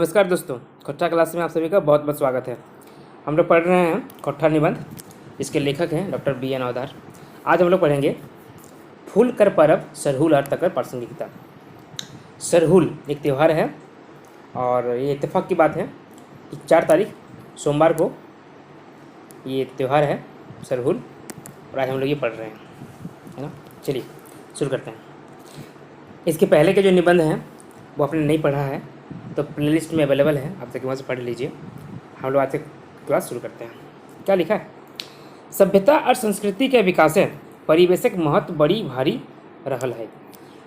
नमस्कार दोस्तों, खोट्ठा क्लास में आप सभी का बहुत बहुत स्वागत है। हम लोग पढ़ रहे हैं खोट्ठा निबंध। इसके लेखक हैं डॉक्टर बी एन अवधार। आज हम लोग पढ़ेंगे फूल कर परब सरहुल अर्थ कर प्रासंगिकता। सरहुल एक त्यौहार है और ये इत्तेफाक की बात है कि 4 तारीख सोमवार को ये त्यौहार है सरहुल, और आज हम लोग ये पढ़ रहे हैं, है ना। चलिए शुरू करते हैं। इसके पहले के जो निबंध हैं वो आपने नहीं पढ़ा है तो प्लेलिस्ट में अवेलेबल है, आप तक वहाँ से पढ़ लीजिए। हम लोग आज से क्लास शुरू करते हैं। क्या लिखा है? सभ्यता और संस्कृति के विकास में परिवेशक महत्व बड़ी भारी रहल है।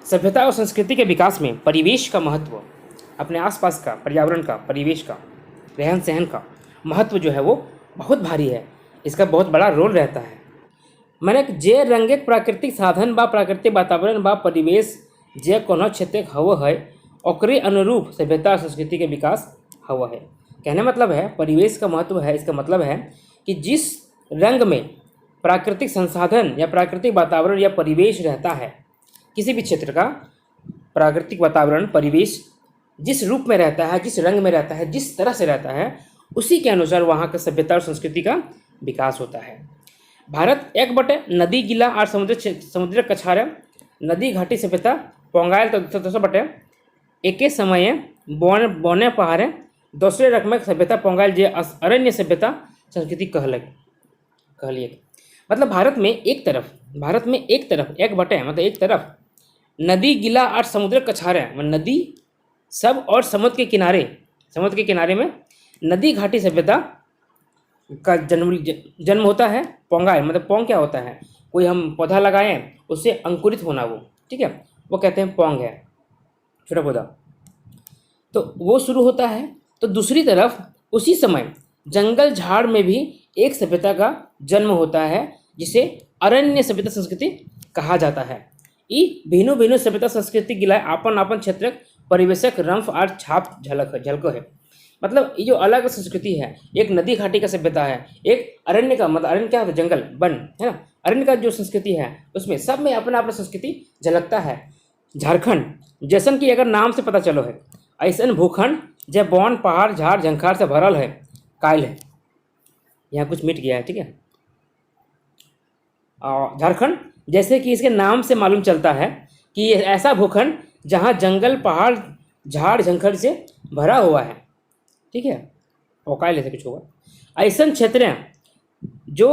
सभ्यता और संस्कृति के विकास में परिवेश का महत्व, अपने आसपास का, पर्यावरण का, परिवेश का, रहन सहन का महत्व जो है वो बहुत भारी है। इसका बहुत बड़ा रोल रहता है। मैंने जे रंगे प्राकृतिक साधन बा प्राकृतिक वातावरण बा परिवेश जे कोनो क्षेत्र हव है ओकरे अनुरूप सभ्यता और संस्कृति के विकास हुआ है। कहने मतलब है परिवेश का महत्व है। इसका मतलब है कि जिस रंग में प्राकृतिक संसाधन या प्राकृतिक वातावरण या परिवेश रहता है, किसी भी क्षेत्र का प्राकृतिक वातावरण परिवेश जिस रूप में रहता है, जिस रंग में रहता है, जिस तरह से रहता है, उसी के अनुसार वहाँ का सभ्यता और संस्कृति का विकास होता है। भारत एक बटे नदी गिला और समुद्र कछार नदी घाटी सभ्यता पोंगायल तो बटे एके समय बौने पहाड़े दूसरे रकम सभ्यता पोंगायल जे अरण्य सभ्यता संस्कृति कहलिए। मतलब भारत में एक तरफ एक बटे मतलब एक तरफ नदी गिला और समुद्र कछारे नदी सब और समुद्र के किनारे में नदी घाटी सभ्यता का जन्म होता है। पोंगायल मतलब पोंग क्या होता है? कोई हम पौधा लगाएं उससे अंकुरित होना, वो ठीक है, वो कहते हैं पोंग है, छोटा पौधा, तो वो शुरू होता है। तो दूसरी तरफ उसी समय जंगल झाड़ में भी एक सभ्यता का जन्म होता है जिसे अरण्य सभ्यता संस्कृति कहा जाता है। ई भिन्न भिन्न सभ्यता संस्कृति गिला आपन आपन क्षेत्र परिवेशक रंफ और छाप झलको है। मतलब ये जो अलग संस्कृति है, एक नदी घाटी का सभ्यता है, एक अरण्य का, मतलब अरण्य क्या होता है? जंगल वन, है ना। अरण्य का जो संस्कृति है उसमें सब में अपना अपना संस्कृति झलकता है। झारखंड जैसन की अगर नाम से पता चलो है, ऐसन भूखंड जब बौन पहाड़ झाड़ झंखार से भरल है, कायल है। यहाँ कुछ मिट गया है, ठीक है। झारखंड जैसे कि इसके नाम से मालूम चलता है कि ये ऐसा भूखंड जहाँ जंगल पहाड़ झाड़ झंखर से भरा हुआ है, ठीक है। कायल ऐसे कुछ होगा। ऐसन क्षेत्र जो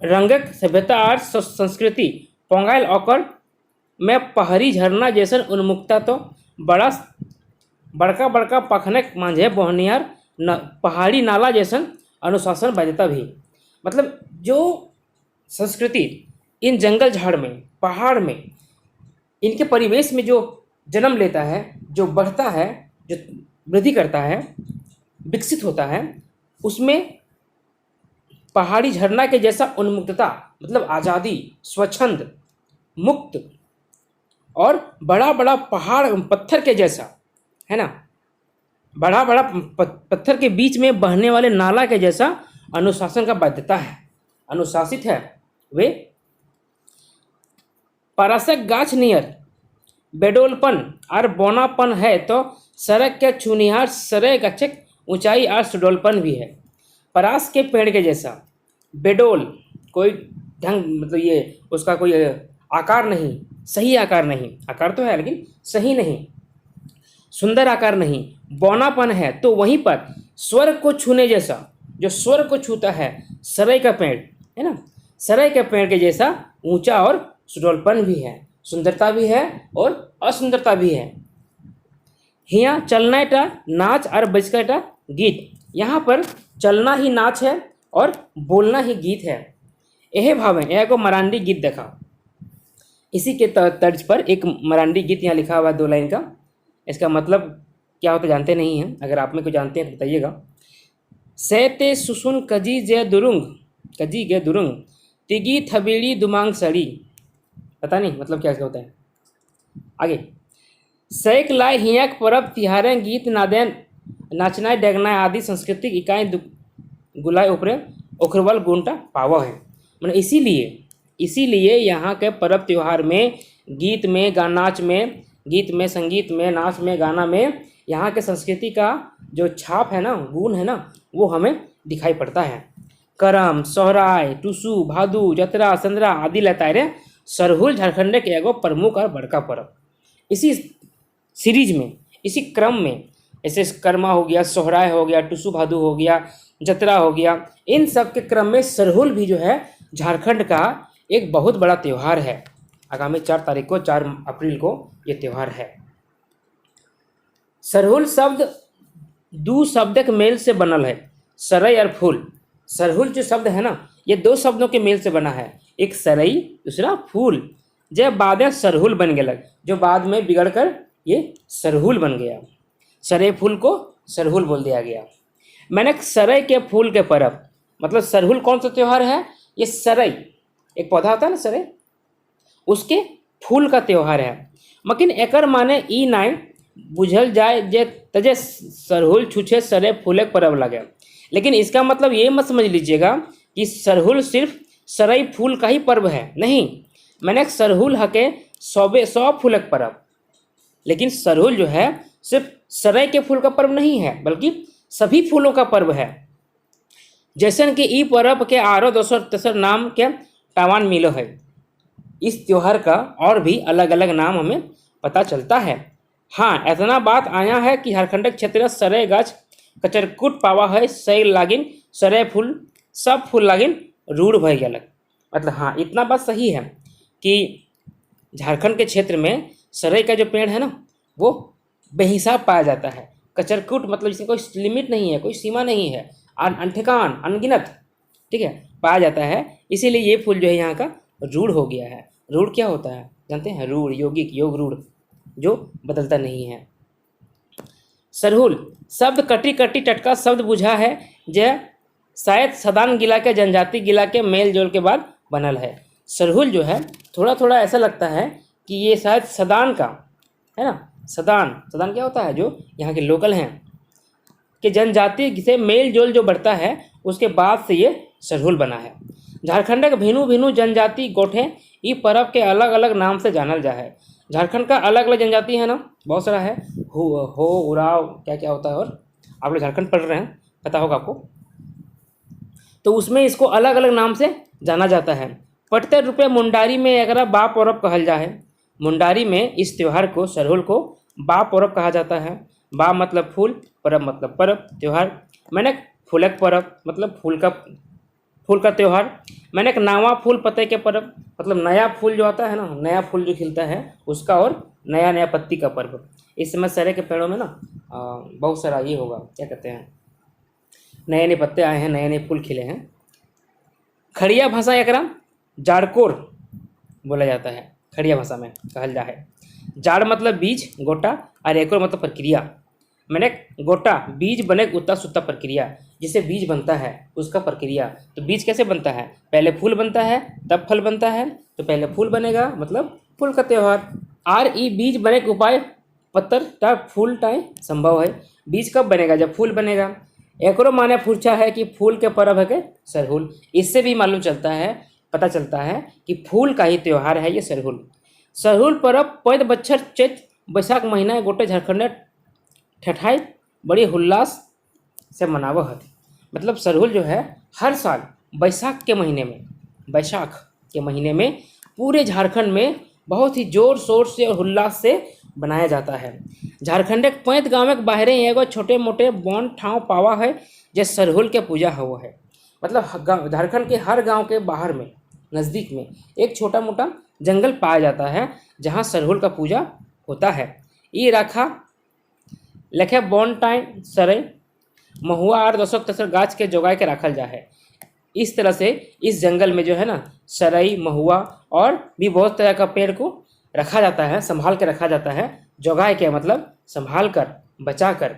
रंगक सभ्यता और संस्कृति पोंगायल ओकर में पहाड़ी झरना जैसन उन्मुक्ता तो बड़का बड़का पखनक मांझे बोहनियार पहाड़ी नाला जैसन अनुशासन बाध्यता भी। मतलब जो संस्कृति इन जंगल झाड़ में, पहाड़ में, इनके परिवेश में जो जन्म लेता है, जो बढ़ता है, जो वृद्धि करता है, विकसित होता है, उसमें पहाड़ी झरना के जैसा उन्मुक्तता मतलब आज़ादी, स्वच्छंद, मुक्त और बड़ा बड़ा पहाड़ पत्थर के जैसा, है ना, बड़ा बड़ा पत्थर के बीच में बहने वाले नाला के जैसा अनुशासन का बाध्यता है, अनुशासित है। वे परासक गाछ नियर बेडोलपन और बोनापन है तो सड़क के छुनिहार सरे गच्छक ऊंचाई और सुडोलपन भी है। परास के पेड़ के जैसा, बेडोल कोई ढंग मतलब ये उसका कोई आकार नहीं, सही आकार नहीं, आकार तो है लेकिन सही नहीं, सुंदर आकार नहीं, बौनापन है तो वहीं पर स्वर्ग को छूने जैसा, जो स्वर्ग को छूता है, सराय का पेड़ है ना, सराय के पेड़ के जैसा ऊंचा और सुडौलपन भी है, सुंदरता भी है और असुंदरता भी है। हिया चलना टा नाच और बजका टा गीत, यहाँ पर चलना ही नाच है और बोलना ही गीत है। यह भाव है, यह को मरांडी गीत देखा। इसी के तर्ज पर एक मरांडी गीत यहाँ लिखा हुआ है 2 लाइन का। इसका मतलब क्या होता जानते नहीं हैं, अगर आप में कोई जानते हैं तो बताइएगा। सेते सुसुन कजी जे दुरुंग तिगी थबीड़ी दुमांग सड़ी, पता नहीं मतलब क्या होता है। आगे सैक लाए हियाक परब तिहारें गीत नादेन नाचनाए डेगनाए आदि सांस्कृतिक इकाई गुलाय ऊपरे ओखरवल गुंटा पावा है। मतलब इसीलिए यहाँ के पर्व त्यौहार में, गीत में, नाच में, गीत में, संगीत में, नाच में, गाना में यहाँ के संस्कृति का जो छाप है ना, गुण है ना, वो हमें दिखाई पड़ता है। करम, सोहराय, टुसु, भादु, जतरा, संद्रा आदि लतारे सरहुल झारखंड के एगो प्रमुख और बड़का पर्व। इसी सीरीज में, इसी क्रम में, जैसे कर्मा हो गया, सोहराय हो गया, टुसु भादु हो गया, जतरा हो गया, इन सब के क्रम में सरहुल भी जो है झारखंड का एक बहुत बड़ा त्यौहार है। आगामी 4 तारीख को, 4 अप्रैल को ये त्यौहार है। सरहुल शब्द दो शब्द के मेल से बनल है, सरई और फूल। सरहुल जो शब्द है ना, ये 2 शब्दों के मेल से बना है, एक सरई, दूसरा फूल। जब बाद में सरहुल बन गया, जो बाद में बिगड़ कर ये सरहुल बन गया। सरई फूल को सरहुल बोल दिया गया। मैंने सरई के फूल के पर्व, मतलब सरहुल कौन सा त्यौहार है? ये सरई, एक पौधा होता है ना सरई, उसके फूल का त्यौहार है। मकिन एकर माने ई नाय बुझल जाए जे तजे सरहुल छुछे सरे फूले पर्व लगे। लेकिन इसका मतलब ये मत समझ लीजिएगा कि सरहुल सिर्फ सरई फूल का ही पर्व है, नहीं। मैंने सरहुल हके 100 फूलक पर्व। लेकिन सरहुल जो है सिर्फ सरई के फूल का पर्व नहीं है, बल्कि सभी फूलों का पर्व है। जैसन कि ई पर्व के आरो दोसर तेसर नाम के टावान मिलो है। इस त्योहार का और भी अलग अलग नाम हमें पता चलता है। हाँ, इतना बात आया है कि झारखंड क्षेत्र सरे गाछ कचरकुट पावा है, सै लागिन सरे फूल, सब फूल लागिन रूढ़ भय गया। मतलब हाँ, इतना बात सही है कि झारखंड के क्षेत्र में सरई का जो पेड़ है ना, वो बेहिसाब पाया जाता है। कचरकुट मतलब इसमें कोई लिमिट नहीं है, कोई सीमा नहीं है, अनठिकान, अनगिनत, ठीक है, पाया जाता है। इसीलिए ये फूल जो है यहाँ का रूढ़ हो गया है। रूढ़ क्या होता है जानते हैं? रूढ़, यौगिक, योग रूढ़, जो बदलता नहीं है। सरहुल शब्द कटी कटी टटका शब्द बुझा है, जो शायद सदान गिला के जनजाति गिला के मेल जोल के बाद बनल है। सरहुल जो है थोड़ा थोड़ा ऐसा लगता है कि ये शायद सदान का है ना। सदान क्या होता है? जो यहाँ के लोकल हैं कि जनजाति से मेल जोल जो बढ़ता है, उसके बाद से ये सरहुल बना है। झारखंड के भिन्नु भिन्नु जनजाति गोठे ई पर्व के अलग अलग नाम से जानल जा है। झारखंड का अलग अलग जनजाति है ना, बहुत सारा है, हो उराव क्या क्या होता है, और आप लोग झारखंड पढ़ रहे हैं, पता होगा आपको। तो उसमें इसको अलग अलग नाम से जाना जाता है। पटते रुपये मुंडारी में एकरा बा पर्व कहल जा है। मुंडारी में इस त्यौहार को, सरहुल को, बा पर्व कहा जाता है। बा मतलब फूल, पर्व मतलब पर्व, त्यौहार। मैंने फूलक पर्व मतलब फूल का त्यौहार। मैंने एक नावा फूल पत्ते के पर्व, मतलब नया फूल जो आता है ना, नया फूल जो खिलता है उसका, और नया नया पत्ती का पर्व। इस समय सरे के पेड़ों में ना बहुत सारा ये होगा, क्या कहते हैं, नए नए पत्ते आए हैं, नए नए फूल खिले हैं। खड़िया भाषा एकरा जाड़कोर बोला जाता है, खड़िया भाषा में कहल जा है। जाड़ मतलब बीज, गोटा, और एकोर मतलब प्रक्रिया। मैंने गोटा बीज बने उत्ता सुत्ता प्रक्रिया, जिससे बीज बनता है उसका प्रक्रिया। तो बीज कैसे बनता है? पहले फूल बनता है, तब फल बनता है। तो पहले फूल बनेगा, मतलब फूल का त्यौहार। बीज बने के उपाय पत्तर टा फूल टाइम संभव है। बीज कब बनेगा? जब फूल बनेगा। एकरो माने पूछा है कि फूल के पर्व है के सरहुल। इससे भी मालूम चलता है, पता चलता है कि फूल का ही त्यौहार है ये सरहुल। सरहुल पर्व पैद बच्छर चैत बैसाख महीना गोटे झारखंड ठठाई बड़ी उल्लास से मनाव है। मतलब सरहुल जो है हर साल बैसाख के महीने में पूरे झारखंड में बहुत ही जोर शोर से और उल्लास से बनाया जाता है। झारखंड के 5 गाँव के बाहरे एगो छोटे मोटे बन ठाव पावा है, जो सरहुल के पूजा हुआ है। मतलब झारखंड के हर गांव के बाहर में, नज़दीक में एक छोटा मोटा जंगल पाया जाता है, जहां सरहुल का पूजा होता है। ये रखा लेखे बॉन टाइम सरे महुआ और दशक तसर गाछ के जोगाए के रखल जा है। इस तरह से इस जंगल में जो है ना, सरई, महुआ और भी बहुत तरह का पेड़ को रखा जाता है, संभाल के रखा जाता है। जोगाए के मतलब संभाल कर, बचा कर।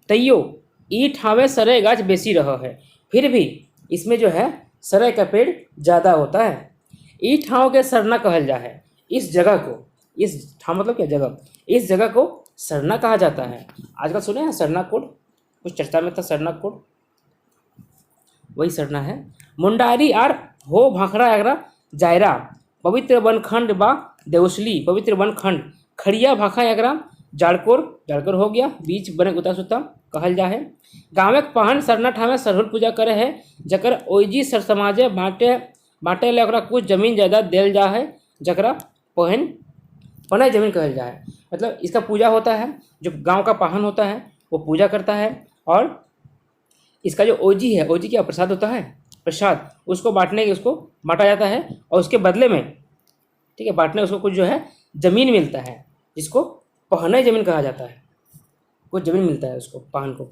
तैयो ई ठावे सरई गाछ बेसी रहा है, फिर भी इसमें जो है सरई का पेड़ ज़्यादा होता है। ई ठाव के सरना कहल जा है। इस जगह को, इस ठाव मतलब क्या जगह, इस जगह को सरना कहा जाता है। आजकल सुने हैं सरना कोड, कुछ चर्चा में था सरना कोड, वही सरना है। मुंडारी आर हो भाखड़ा एगरा जायरा पवित्र वनखंड बा देवसली पवित्र वनखंड खड़िया भाखा एगरा जाड़कोर, जाड़कोर हो गया, बीच बने उता सुता कहल जा है। गाँव पाहन सरना ठामे सरहुल पूजा करे है, जकर ओइजी सर समाजे बांटे ले ओकरा कुछ जमीन जायदाद देल जा है, जकरा पहन पनय जमीन कहल जा है। मतलब इसका पूजा होता है, जो गांव का पाहन होता है वो पूजा करता है, और इसका जो ओजी है, ओजी क्या प्रसाद होता है, प्रसाद, उसको बांटने के उसको बांटा जाता है, और उसके बदले में, ठीक है, बांटने उसको कुछ जो है जमीन मिलता है, जिसको पहनय जमीन कहा जाता है, कुछ जमीन मिलता है उसको पाहन को।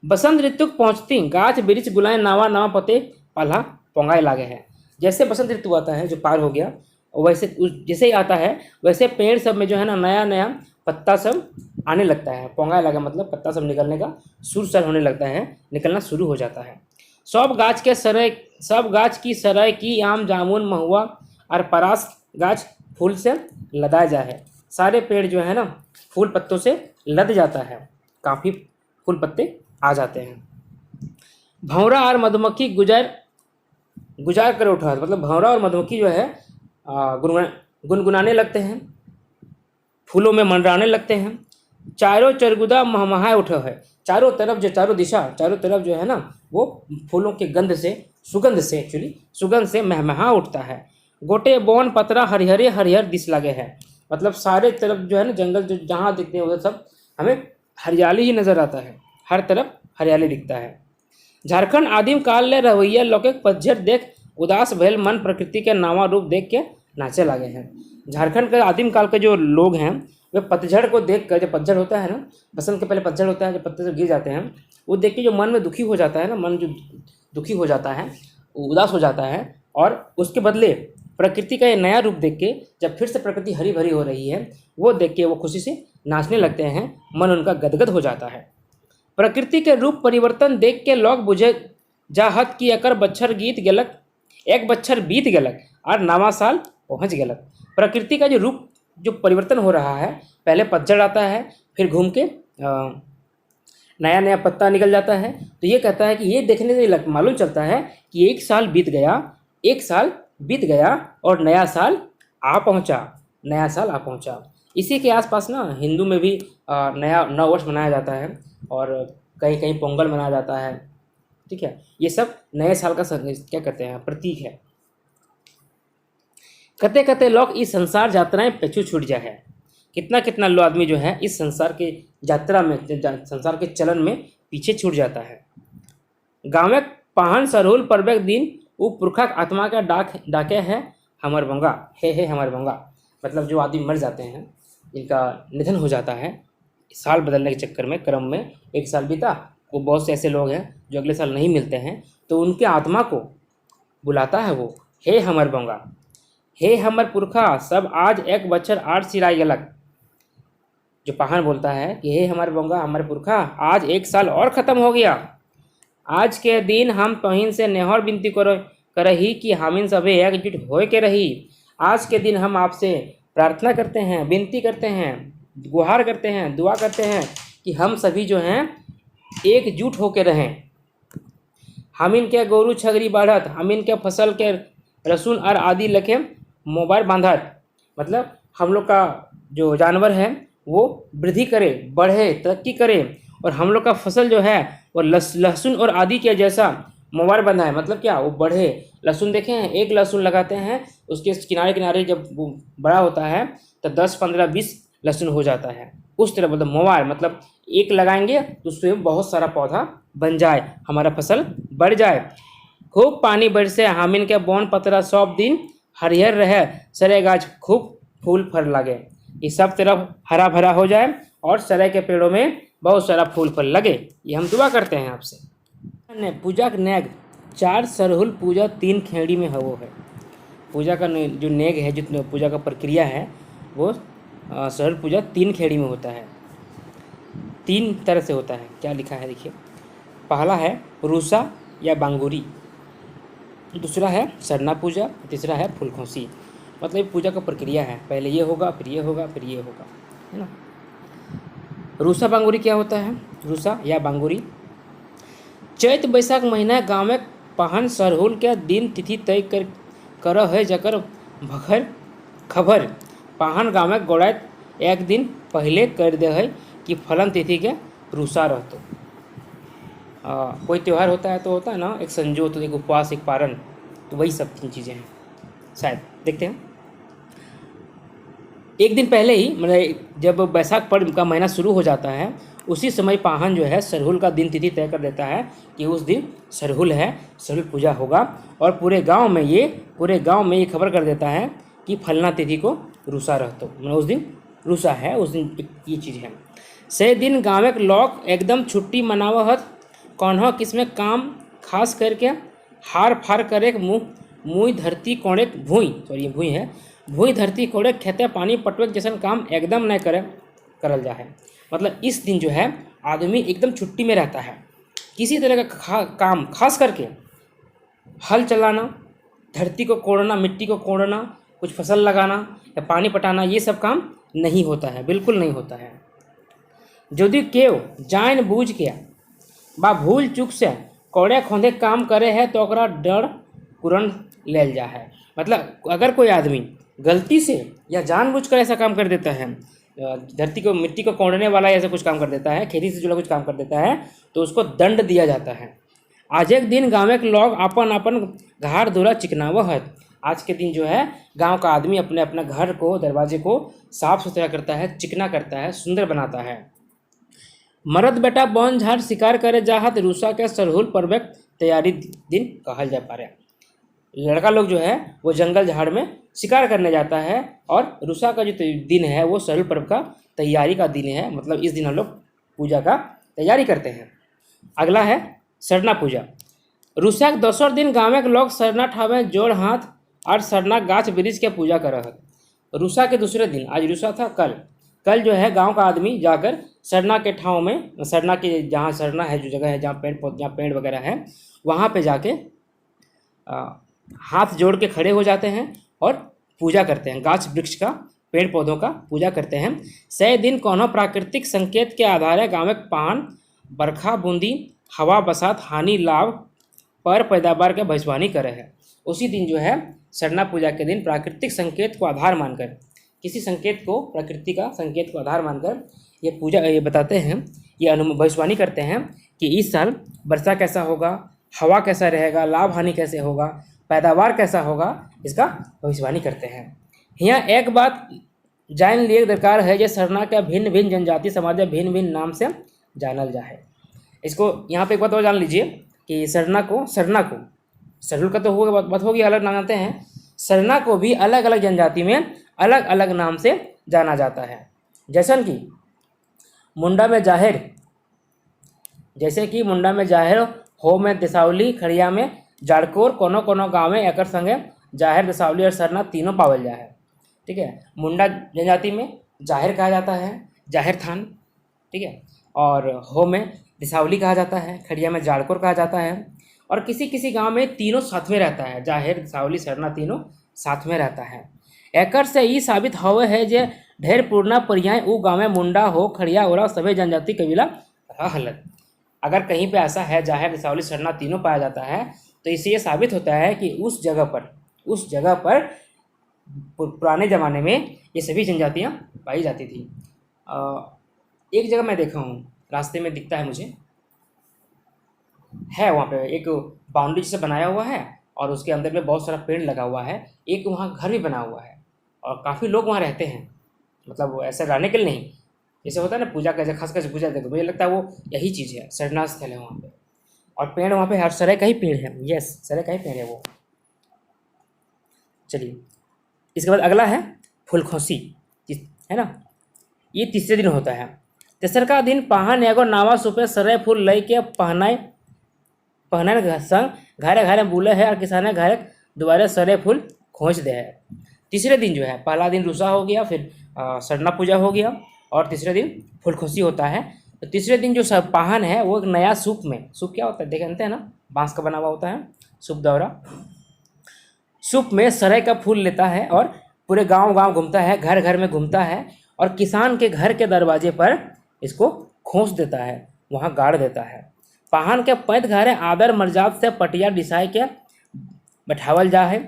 बसंत ऋतु पहुँचती गाछ बिरिछ गुलाए नावा नावा पते पाला पोंगाए लागे है। जैसे बसंत ऋतु आता है, जो पार हो गया, वैसे जैसे ही आता है वैसे पेड़ सब में जो है ना नया नया पत्ता सब आने लगता है। पोंगाए लागे मतलब पत्ता सब निकलने का सुर होने लगता है, निकलना शुरू हो जाता है। सब गाछ की सरय की आम जामुन महुआ और परास गाछ फूल से लदा जा है। सारे पेड़ जो है ना फूल पत्तों से लद जाता है, काफ़ी फूल पत्ते आ जाते हैं। भंवरा और मधुमक्खी गुजार कर उठा, मतलब भंवरा और मधुमक्खी जो है गुनगुनाने लगते हैं, फूलों में मंडराने लगते हैं। चारों चरगुदा महमहाए उठा है, चारों तरफ जो चारों दिशा चारों तरफ जो है ना वो फूलों के गंध से सुगंध से महमहा उठता है। गोटे बोन पतरा हरिहरे हरिहर दिस लगे है, मतलब सारे तरफ जो है ना जंगल जो जहाँ दिखते हैं उधर सब हमें हरियाली ही नज़र आता है, हर तरफ हरियाली दिखता है। झारखंड आदिम काल ले रवैया लोके पतझड़ देख उदास भैल मन प्रकृति के नावा रूप देख के नाचे लगे हैं। झारखंड के आदिम काल के जो लोग हैं वे पतझड़ को देख कर, जब पतझड़ होता है ना, बसंत के पहले पतझड़ होता है, जब पत्ते से गिर जाते हैं, वो देख के जो मन में दुखी हो जाता है ना, मन जो दुखी हो जाता है, उदास हो जाता है, और उसके बदले प्रकृति का ये नया रूप देख के जब फिर से प्रकृति हरी भरी हो रही है, वो देख के वो खुशी से नाचने लगते हैं, मन उनका गदगद हो जाता है। प्रकृति के रूप परिवर्तन देख के लोग बुझे जाहत की अकर बच्छर गीत गेलक, एक बच्छर बीत गेलक और नवा साल पहुँच गेलक। प्रकृति का जो रूप जो परिवर्तन हो रहा है, पहले पतझड़ आता है, फिर घूम के नया नया पत्ता निकल जाता है, तो ये कहता है कि ये देखने से मालूम चलता है कि एक साल बीत गया और नया साल आ पहुंचा। इसी के आसपास ना हिंदू में भी नया नववर्ष मनाया जाता है, और कहीं कहीं पोंगल मनाया जाता है, ठीक है। ये सब नए साल का क्या कहते हैं, प्रतीक है। कते कते लोग इस संसार यात्राएं पेछू छूट जा है, कितना लो आदमी जो है इस संसार के यात्रा में, संसार के चलन में पीछे छूट जाता है। गाँव पाहन सरहुल पर्वक दिन वो पुरखा आत्मा का डाके है हमर बंगा, हे हमर बंगा, मतलब जो आदमी मर जाते हैं, इनका निधन हो जाता है साल बदलने के चक्कर में, क्रम में एक साल बीता, वो बहुत से ऐसे लोग हैं जो अगले साल नहीं मिलते हैं, तो उनके आत्मा को बुलाता है वो, हे हमर बंगा, हे हमर पुरखा सब आज एक बच्छर आठ सिराई गलक। जो पाहन बोलता है कि हे हमर बंगा, हमर पुरखा, आज एक साल और ख़त्म हो गया। आज के दिन हम तोहिन से नेहर विनती करही कि हमिन सभी एकजुट होए के रही। आज के दिन हम आपसे प्रार्थना करते हैं, विनती करते हैं, गुहार करते हैं, दुआ करते हैं कि हम सभी जो हैं एकजुट होकर रहें। हमिन के गोरू छगरी बढ़त, हमिन के फसल के रसून और आदि लखे मोबाइल बांधत, मतलब हम लोग का जो जानवर है वो वृद्धि करे, बढ़े, तरक्की करे, और हम लोग का फसल जो है वो लहसुन और आदि के जैसा मोबाइल बंधा है, मतलब क्या, वो बढ़े। लहसुन देखे हैं, एक लहसुन लगाते हैं, उसके किनारे किनारे जब वो बड़ा होता है तो 10, 15, 20 लहसुन हो जाता है, उस तरह मतलब मोबाइल, मतलब एक लगाएंगे तो उसमें बहुत सारा पौधा बन जाए, हमारा फसल बढ़ जाए। खूब पानी बरसे हामिन के बोन पतरा सब दिन हरिहर रहे, सरे गाछ खूब फूल फल लगे, ये सब तरफ हरा भरा हो जाए और सरे के पेड़ों में बहुत सारा फूल फल लगे। ये हम दुआ करते हैं आपसे। पूजा का नेग 4 सरहुल पूजा 3 खेड़ी में हो है। पूजा का जो नेग है, जितने पूजा का प्रक्रिया है, वो सरहुल पूजा 3 खेड़ी में होता है, 3 तरह से होता है। क्या लिखा है देखिए, पहला है रूसा या बांगुरी, दूसरा है सरना पूजा, तीसरा है फूलखोसी। मतलब पूजा का प्रक्रिया है, पहले ये होगा, फिर ये होगा, फिर ये होगा, है ना। रूसा बांगुरी क्या होता है? रूसा या बांगुरी चैत बैसाख महीना गाँव में पाहन सरहुल के दिन तिथि तय कर है, जकर भखर खबर पाहन गाँव में गोड़ात एक दिन पहले कर दे है कि फलन तिथि के रुसा रहतो। कोई त्यौहार होता है तो होता है ना, एक संजोत, एक उपवास, एक पारण, तो वही सब तीन चीज़ें हैं शायद। देखते हैं। एक दिन पहले ही मतलब जब बैसाख पर्व का महीना शुरू हो जाता है, उसी समय पाहन जो है सरहुल का दिन तिथि तय कर देता है कि उस दिन सरहुल है, सरहुल पूजा होगा। और पूरे गांव में ये खबर कर देता है कि फलना तिथि को रुसा रहतो, मतलब उस दिन रुसा है, उस दिन ये चीज़ है। से दिन गाँव के लोग एकदम छुट्टी मनावत, कौनहो किसमें काम खास करके हार फार करे मुँह धरती कोड़े भूई धरती कोड़े खेते पानी पटवे जैसन काम एकदम नहीं करल जा है। मतलब इस दिन जो है आदमी एकदम छुट्टी में रहता है। किसी तरह का काम खास करके हल चलाना, धरती को कोड़ना, मिट्टी को कोड़ना, कुछ फसल लगाना या पानी पटाना, ये सब काम नहीं होता है, बिल्कुल नहीं होता है। यदि केव जान बूझ के बा भूल चूक से कोड़े खोंदे काम करे है तो ओकरा डर कुरन लेल जा है। मतलब अगर कोई आदमी गलती से या जानबूझकर ऐसा काम कर देता है, धरती को मिट्टी को कोड़ने वाला ऐसा कुछ काम कर देता है, खेती से जुड़ा कुछ काम कर देता है, तो उसको दंड दिया जाता है। आज एक दिन गाँव के लोग अपन घर दूरा चिकनाव है। आज के दिन जो है गांव का आदमी अपने अपना घर को, दरवाजे को साफ सुथरा करता है, चिकना करता है, सुंदर बनाता है। मर्द बेटा बन झाड़ शिकार करे जाहत रूसा के सरहुल पर्व तैयारी दिन कहल जा पा रहा। लड़का लोग जो है वो जंगल झाड़ में शिकार करने जाता है और रुसा का जो दिन है वो सरहुल पर्व का तैयारी का दिन है। मतलब इस दिन हम लोग पूजा का तैयारी करते हैं। अगला है सरना पूजा। रुसा के दोसर दिन गाँव के लोग सरना ठावे जोड़ हाथ और सरना गाछ वृक्ष के पूजा करत। रुसा के दूसरे दिन, आज रुसा था कल जो है गांव का आदमी जाकर सरना के ठाव में, सरना के जहाँ सरना है, जो जगह है जहाँ पेड़ वगैरह है, वहाँ पे जाके हाथ जोड़ के खड़े हो जाते हैं और पूजा करते हैं, गाछ वृक्ष का, पेड़ पौधों का पूजा करते हैं। सै दिन कोनो प्राकृतिक संकेत के आधार गाँव के पान बरखा बूंदी हवा बसात हानि लाभ पर पैदावार के भविष्यवाणी करे है। उसी दिन जो है सरना पूजा के दिन प्राकृतिक संकेत को आधार मानकर, किसी संकेत को, प्रकृति का संकेत को आधार मानकर ये बताते हैं, ये भविष्यवाणी करते हैं कि इस साल वर्षा कैसा होगा, हवा कैसा रहेगा, लाभ हानि कैसे होगा, पैदावार कैसा होगा, इसका भविष्यवाणी करते हैं। यहाँ एक बात जान लिए दरकार है जो सरना के भिन्न भिन्न जनजाति समाज भिन्न भिन्न नाम से जानल जाए। इसको यहाँ पे एक बात और जान लीजिए कि सरना को सरहुल का तो होगा बात होगी, अलग नाम जानते हैं, सरना को भी अलग अलग जनजाति में अलग अलग नाम से जाना जाता है। जैसे कि मुंडा में जाहिर हो में दिसावली, खड़िया में जाड़कोर, कोनो गाँव में एकर संगे जाहिर, दिसावली और सरना तीनों पावल जाए है। ठीक है। मुंडा जनजाति में जाहिर कहा जाता है, जाहिर थान, ठीक है, और हो में दिसावली कहा जाता है, खड़िया में जाड़कोर कहा जाता है। और किसी किसी गांव में तीनों साथ में रहता है, जाहिर, दिसावली, सरना तीनों साथ में रहता है। एकर से ये साबित होवे है जे ढेर पूर्णा पर्याय उ गाँव में मुंडा हो, खड़िया ओरा सभी जनजाति कबीला हलत। अगर कहीं पे ऐसा है जाहिर, दिसावली, सरना तीनों पाया जाता है तो इससे ये साबित होता है कि उस जगह पर पुराने ज़माने में ये सभी जनजातियाँ पाई जाती थी। एक जगह मैं देखा हूँ, रास्ते में दिखता है मुझे, है वहाँ पे एक बाउंड्री जैसे बनाया हुआ है और उसके अंदर में बहुत सारा पेड़ लगा हुआ है, एक वहाँ घर भी बना हुआ है और काफ़ी लोग वहाँ रहते हैं। मतलब ऐसे रहने के लिए नहीं, जैसे होता है ना पूजा का, खास कर पूजा देखो, मुझे लगता है वो यही चीज़ है, सरना स्थल है वहाँ पे। और पेड़ वहाँ पे हर सरे का ही पेड़ है, यस, सरे का ही पेड़ है वो। चलिए, इसके बाद अगला है फूलखोसी, है ना, ये तीसरे दिन होता है। तेसर का दिन पहन एगो नावा सुपे सरे फूल लई के पहनाए संग घरे घरे बुले है और किसाने घरे दोबारा सरे फूल खोज दे है। तीसरे दिन जो है, पहला दिन रुसा हो गया, फिर सरना पूजा हो गया और तीसरे दिन फूलखोसी होता है। तो तीसरे दिन जो पाहन है वो एक नया सूप में, सूप क्या होता है देखते हैं ना, बांस का बना हुआ होता है सूप दौरा, सूप में सरे का फूल लेता है और पूरे गांव घूमता है, घर घर में घूमता है और किसान के घर के दरवाजे पर इसको खोस देता है, वहाँ गाड़ देता है। पाहन के पैंत घरे आदर मर्याद से पटिया डिसाई के बैठावल जा है।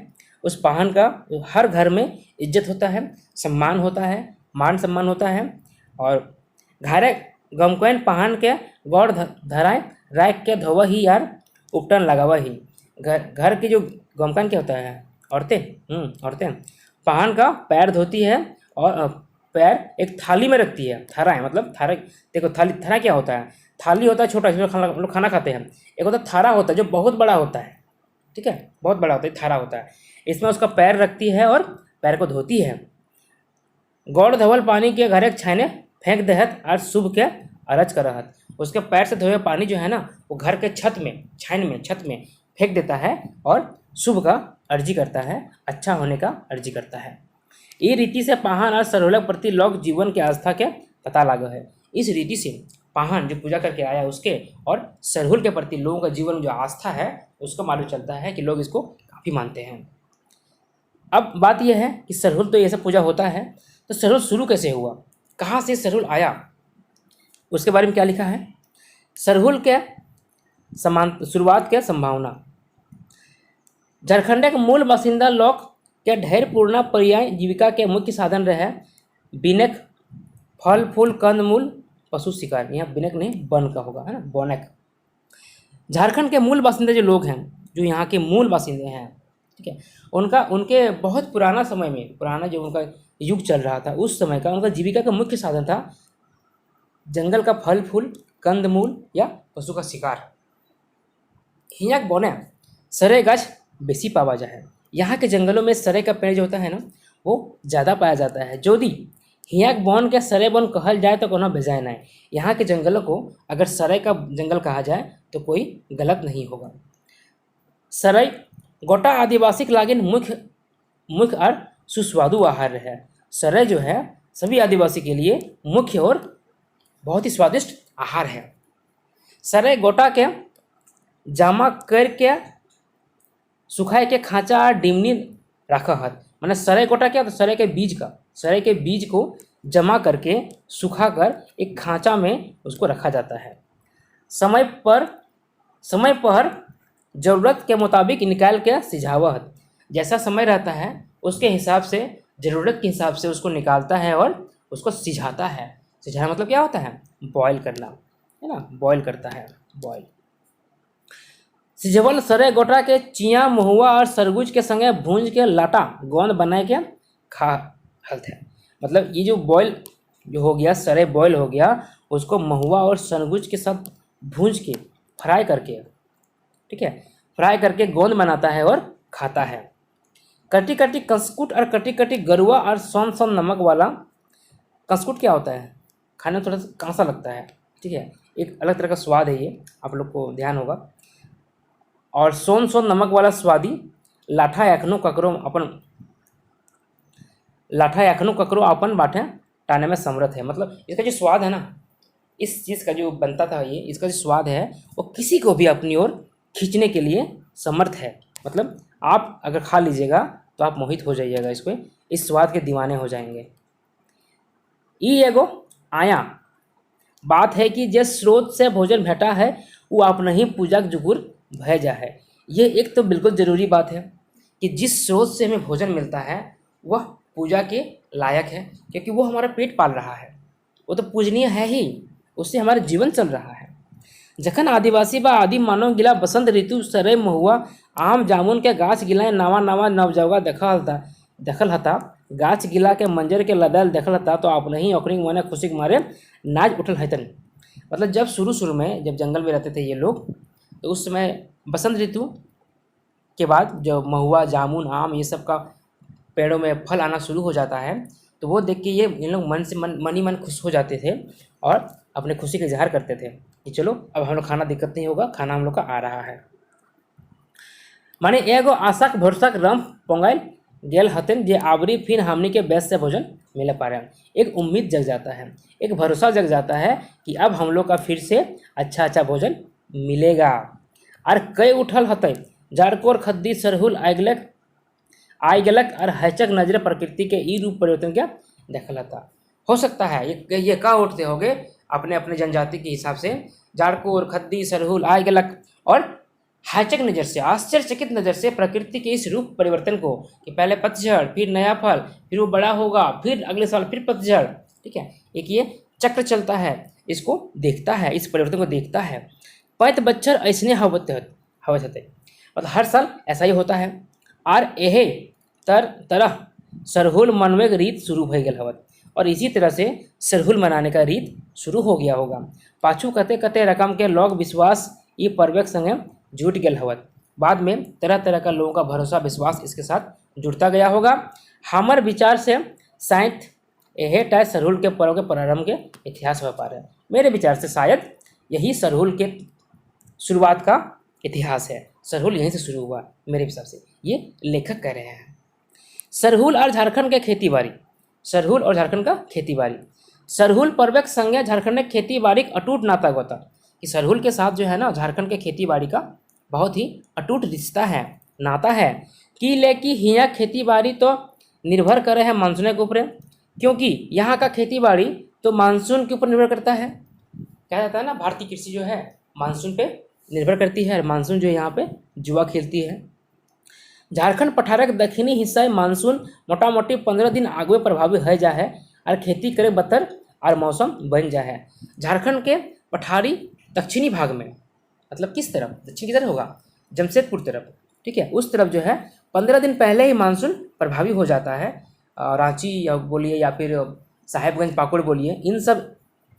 उस पाहन का हर घर में इज्जत होता है, सम्मान होता है, मान सम्मान होता है। और घारे गमकैन पहान के गौड़ धराए राख के धोव ही यार उपटन लगावा ही। घर की जो गमकैन क्या होता है, औरतें पहान का पैर धोती है और पैर एक थाली में रखती है। थारा है मतलब थारा, देखो थारा क्या होता है, थाली होता है छोटा जिसमें हम लोग खाना खाते हैं। एक होता है थारा होता है जो बहुत बड़ा होता है, ठीक है, बहुत बड़ा होता है, थारा होता है। इसमें उसका पैर रखती है और पैर को धोती है। गौड़ धवल पानी के घर एक छाने फेंक दहत और शुभ के अरज करहत। उसके पैर से धोए पानी जो है ना वो घर के छत में फेंक देता है और शुभ का अर्जी करता है, अच्छा होने का अर्जी करता है। ये रीति से पाहन और सरहुलक प्रति लोक जीवन के आस्था के पता लगा है। इस रीति से पाहन जो पूजा करके आया उसके और सरहुल के प्रति लोगों का जीवन जो आस्था है उसको मालूम चलता है कि लोग इसको काफ़ी मानते हैं। अब बात यह है कि सरहुल तो ये सब पूजा होता है, तो सरहुल शुरू कैसे हुआ, कहाँ से सरहुल आया, उसके बारे में क्या लिखा है। सरहुल के शुरुआत के संभावना। झारखंड के मूल बासिंदा लोग के ढेर पूर्णा पर्याय जीविका के मुख्य साधन रहे बिनक, फल फूल कंद मूल, पशु शिकार। यहाँ बिनक नहीं बन का होगा, है ना, बनक। झारखंड के मूल बासिंदे जो लोग हैं, जो यहाँ के मूल बासिंदे हैं, ठीक है, उनके बहुत पुराना समय में, पुराना जो उनका युग चल रहा था उस समय का उनका जीविका का मुख्य साधन था जंगल का फल फूल, कंद मूल या पशु का शिकार। हियाक बने सरे गाछ बेसी पावा जाए। यहाँ के जंगलों में सरे का पेड़ जो होता है ना वो ज़्यादा पाया जाता है। यदि हियाक बन के सरे बन कहल जाए तो कोनो बेजाय नहीं। यहाँ के जंगलों को अगर सरे का जंगल कहा जाए तो कोई गलत नहीं होगा। सरे गोटा आदिवासी के लागिन मुख्य और सुस्वादु आहार है। सरे जो है सभी आदिवासी के लिए मुख्य और बहुत ही स्वादिष्ट आहार है। सरे गोटा के जमा करके सुखाए के खाँचा और डिमनी रखा हत। मैंने सरे गोटा क्या, तो सरे के बीज को जमा करके सुखाकर एक खाँचा में उसको रखा जाता है। समय पर ज़रूरत के मुताबिक निकाल के सिझावत। जैसा समय रहता है उसके हिसाब से, ज़रूरत के हिसाब से उसको निकालता है और उसको सिझाता है। सिझाना मतलब क्या होता है, बॉयल करना, है ना, बॉयल करता है, बॉयल। सिझवल सरे गोटा के चिया महुआ और सरगुज के संगे भूंज के लाटा गोंद बनाए के खा हलते हैं। मतलब ये जो बॉयल जो हो गया, सरे बॉयल हो गया, उसको महुआ और सरगुज के साथ भूंज के फ्राई करके, ठीक है, फ्राई करके गोंद बनाता है और खाता है। कटी कटी कंसकुट और कटी कटी गरुआ और सोन नमक वाला। कंसकुट क्या होता है, खाने में थोड़ा सा कांसा लगता है, ठीक है, एक अलग तरह का स्वाद है ये, आप लोग को ध्यान होगा। और सोन नमक वाला स्वादी लाठा एखनो ककरो अपन बाटे टाने में समर्थ है। मतलब इसका जो स्वाद है ना, इस चीज़ का जो बनता था ये, इसका जो स्वाद है वो किसी को भी अपनी ओर खींचने के लिए समर्थ है। मतलब आप अगर खा लीजिएगा तो आप मोहित हो जाइएगा, इस स्वाद के दीवाने हो जाएंगे। ई एगो आया बात है कि जिस स्रोत से भोजन भेटा है वो अपने ही पूजा जुगुर भेजा है। ये एक तो बिल्कुल ज़रूरी बात है कि जिस स्रोत से हमें भोजन मिलता है वह पूजा के लायक है, क्योंकि वो हमारा पेट पाल रहा है, वो तो पूजनीय है ही, उससे हमारा जीवन चल रहा है। जखन आदिवासी व आदिम मानव गिला बसंत ऋतु सरे महुआ आम जामुन के गाछ गिलाए नवा नवजौगा देखल हता, गाछ गिला के मंजर के लदाल देखल हता तो अपने ही ओकरी मने खुशी के मारे नाच उठल हतन। मतलब जब शुरू में जब जंगल में रहते थे ये लोग, तो उस समय बसंत ऋतु के बाद जब महुआ जामुन आम ये सब का पेड़ों में फल आना शुरू हो जाता है, तो वो देख के ये इन लोग मन ही मन खुश हो जाते थे और अपने खुशी का इजहार करते थे कि चलो अब हम लोग खाना दिक्कत नहीं होगा, खाना हम लोग का आ रहा है। माने एगो आशक भरोसा रम पोंगाइल गेल हतन जे आवरी फिर हमनी के बेस से भोजन मिले पा रहे हैं। एक उम्मीद जग जाता है, एक भरोसा जग जाता है कि अब हम लोग का फिर से अच्छा भोजन मिलेगा। और कई उठल हते जाड़कोर खद्दी सरहुल आइगलक और हैचक नजर प्रकृति के ई रूप परिवर्तन के देखल था। हो सकता है ये का उठते होंगे अपने अपने जनजाति के हिसाब से, जाड़कोर खद्दी सरहुल आइगलक और हैचक नज़र से, आश्चर्यचकित नज़र से प्रकृति के इस रूप परिवर्तन को कि पहले पतझड़, फिर नया फल, फिर वो बड़ा होगा, फिर अगले साल फिर पतझड़, ठीक है, एक ये चक्र चलता है इसको देखता है, इस परिवर्तन को देखता है। पैत बच्चर ऐसने हवत हते, मतलब हर साल ऐसा ही होता है। और एहे तरह सरहुल मनवे की रीत शुरू हो गया हवत, और इसी तरह से सरहुल मनाने का रीत शुरू हो गया होगा। पाछू कते कते रकम के लोग विश्वास ये पर्यवेक संगे जुट गया हवत, बाद में तरह तरह का लोगों का भरोसा विश्वास इसके साथ जुड़ता गया होगा। हमर विचार से शायद यह टाइम सरहुल के पर्व के प्रारंभ के इतिहास हो पा रहे हैं। मेरे विचार से शायद यही सरहुल के शुरुआत का इतिहास है, सरहुल यहीं से शुरू हुआ मेरे हिसाब से, ये लेखक कह रहे हैं। सरहुल और झारखंड के खेती बाड़ी, सरहुल और झारखंड का खेती बाड़ी। सरहुल पर्वक संज्ञा झारखंड में खेती बाड़ी अटूट नाता होता, कि सरहुल के साथ जो है ना झारखंड के खेती बाड़ी का बहुत ही अटूट रिश्ता है, नाता है। कि लेकिन यहाँ खेती बाड़ी तो निर्भर करे है मानसून के ऊपर, क्योंकि यहाँ का खेती बाड़ी तो मानसून के ऊपर निर्भर करता है। कहा जाता है ना भारतीय कृषि जो है मानसून पे निर्भर करती है, और मानसून जो यहाँ पे जुआ खेलती है। झारखंड पठार के दक्षिणी हिस्सा मानसून मोटा मोटी 15 दिन आगे प्रभावी हो जा है और खेती करे बतर और मौसम बन जा है। झारखंड के पठारी दक्षिणी भाग में, मतलब किस तरफ, दक्षिण की तरफ होगा, जमशेदपुर तरफ, ठीक है, उस तरफ जो है 15 दिन पहले ही मानसून प्रभावी हो जाता है। रांची या बोलिए या फिर साहेबगंज पाकुड़ बोलिए, इन सब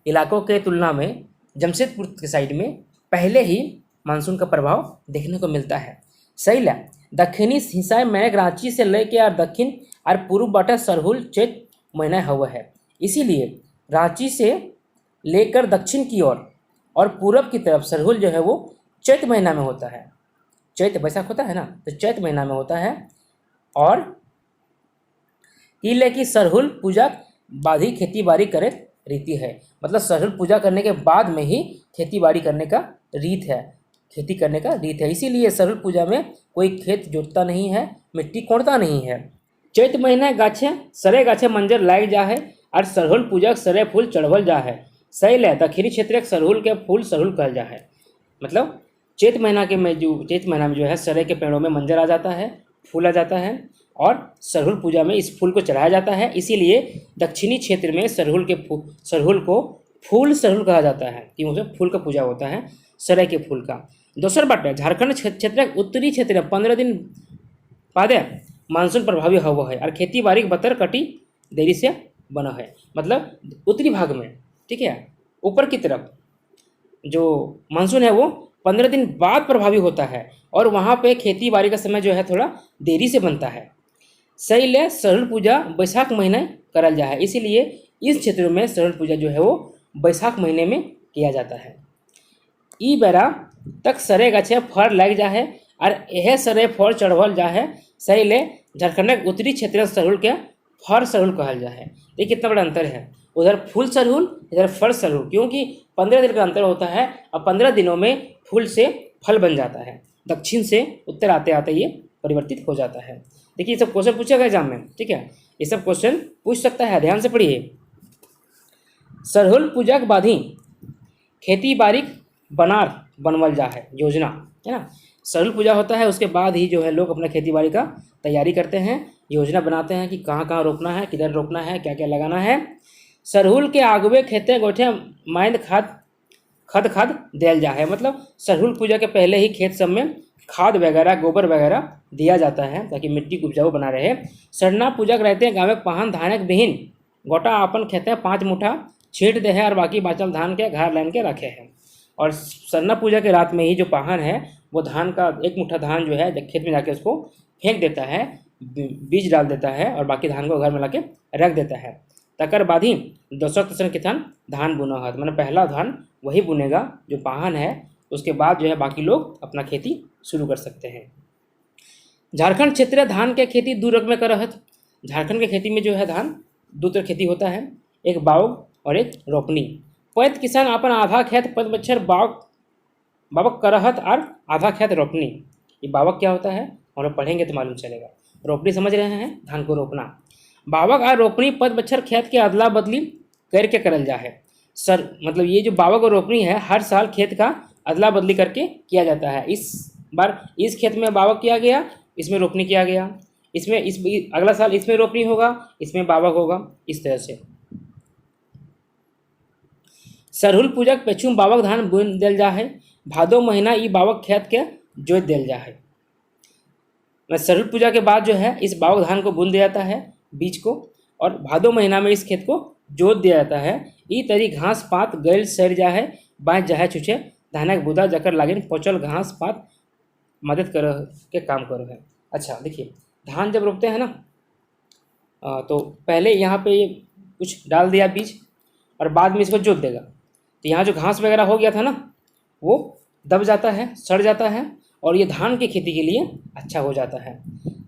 इलाकों के तुलना में जमशेदपुर के साइड में पहले ही मानसून का प्रभाव देखने को मिलता है। सही है। दक्षिणी हिस्सा में रांची से लेके और दक्षिण और पूर्व बाटे सरहुल चैत महीना हुआ है, इसीलिए रांची से लेकर दक्षिण की ओर और पूरब की तरफ सरहुल जो है वो चैत महीना में होता है। चैत बैसाख होता है ना, तो चैत महीना में होता है। और किले की सरहुल पूजा बाद ही खेती बाड़ी करे रीति है, मतलब सरहुल पूजा करने के बाद में ही खेती बाड़ी करने का रीत है, खेती करने का रीत है। इसीलिए सरहुल पूजा में कोई खेत जोतता नहीं है, मिट्टी कोड़ता नहीं है। चैत महीना गाछे सरे गाछे मंजर लाग जा है और सरहुल पूजा सरे फूल चढ़वल जा है। सही है। दक्षिणी क्षेत्र सरहुल के फूल सरहुल कहल जा है, मतलब चैत महीना में जो है सरे के पेड़ों में मंजर आ जाता है, फूल आ जाता है, और सरहुल पूजा में इस फूल को चढ़ाया जाता है। इसीलिए दक्षिणी क्षेत्र में सरहुल को फूल सरहुल कहा जाता है, क्योंकि फूल का पूजा होता है सरे के फूल का। दोसर बात, झारखंड क्षेत्र उत्तरी क्षेत्र में 15 दिन बाद मानसून प्रभावी हुआ है और खेती बाड़ी बतर कटी देरी से बना है, मतलब उत्तरी भाग में, ठीक है, ऊपर की तरफ जो मानसून है वो 15 दिन बाद प्रभावी होता है, और वहाँ पे खेती बाड़ी का समय जो है थोड़ा देरी से बनता है। सही ले सरहुल पूजा बैसाख महीने करल जा है, इसीलिए इस क्षेत्र में सरहुल पूजा जो है वो बैसाख महीने में किया जाता है। ई बेरा तक सरे गाछे फर लग जा है और यह सरे फर चढ़वल जा है। सही ले झारखंड के उत्तरी क्षेत्र सरहुल के फर सरहुल कहल जा है। ये कितना बड़ा अंतर है, उधर फूल सरहुल इधर फर सरहुल, क्योंकि 15 दिन का अंतर होता है और 15 दिनों में फूल से फल बन जाता है। दक्षिण से उत्तर आते आते ये परिवर्तित हो जाता है। देखिए ये सब क्वेश्चन पूछेगा एग्जाम में, ठीक है, ये सब क्वेश्चन पूछ सकता है, ध्यान से पढ़िए। सरहुल पूजा के बाद ही खेती बाड़ी बनवल जा है, योजना है ना। सरहुल पूजा होता है, उसके बाद ही जो है लोग अपना खेती बाड़ी का तैयारी करते हैं, योजना बनाते हैं कि कहाँ कहाँ रोपना है, किधर रोपना है, क्या क्या लगाना है। सरहुल के आगवे खेते गोठे माइंद खाद दिया जा है, मतलब सरहुल पूजा के पहले ही खेत सब में खाद वगैरह गोबर वगैरह दिया जाता है ताकि मिट्टी को उपजाऊ बना रहे। सरना पूजा रहते हैं गाँव पहान धानक बिहीन गोटा अपन खेते 5 मुठा छींट दे है और बाकी बाचल धान के घर लाइन के रखे हैं। और सरना पूजा के रात में ही जो पाहन है वो धान का 1 मुठ्ठा धान जो है खेत में जाके उसको फेंक देता है, बीज डाल देता है और बाकी धान को घर में लाके रख देता है। तकर बाद ही दोसर किसान धान बुना है, मैंने पहला धान वही बुनेगा जो पाहन है, उसके बाद जो है बाकी लोग अपना खेती शुरू कर सकते हैं। झारखंड क्षेत्र धान के खेती 2 रकम में करहत। झारखंड के खेती में जो है धान 2 तरह खेती होता है, एक बावक और एक रोपनी। पैत किसान अपन आधा खेत पद बच्छर बावक करहत और आधा खेत रोपनी। ये बावक क्या होता है हम लोग पढ़ेंगे तो मालूम चलेगा। रोपनी समझ रहे हैं, धान को रोपना। बावक और रोपनी पद बच्छर खेत के अदला बदली करके करल जा है। सर मतलब ये जो बावक और रोपनी है हर साल खेत का अदला बदली करके किया जाता है। इस बार इस खेत में बावक किया गया, इसमें रोपनी किया गया, इसमें अगला साल इसमें रोपनी होगा, इसमें बावक होगा, इस तरह से। सरहुल पूजक पेछुम बावक धान बुन देल जा है। भादो महीना ई बावक खेत के जोत देल जा है। सरहुल पूजा के बाद जो है इस बावक धान को बुन दिया जाता है बीज को, और भादो महीना में इस खेत को जोत दिया जाता है। ई तरी घास पात गैल सड़ जा है, बाँच जा है छुछे धानक बुदा जकर लागिन पचल घास पात मदद कर के काम करो है। अच्छा देखिए, धान जब रोपते हैं ना तो पहले यहाँ पे ये कुछ डाल दिया बीज और बाद में इसको जोत देगा, तो यहाँ जो घास वगैरह हो गया था ना वो दब जाता है, सड़ जाता है, और ये धान की खेती के लिए अच्छा हो जाता है।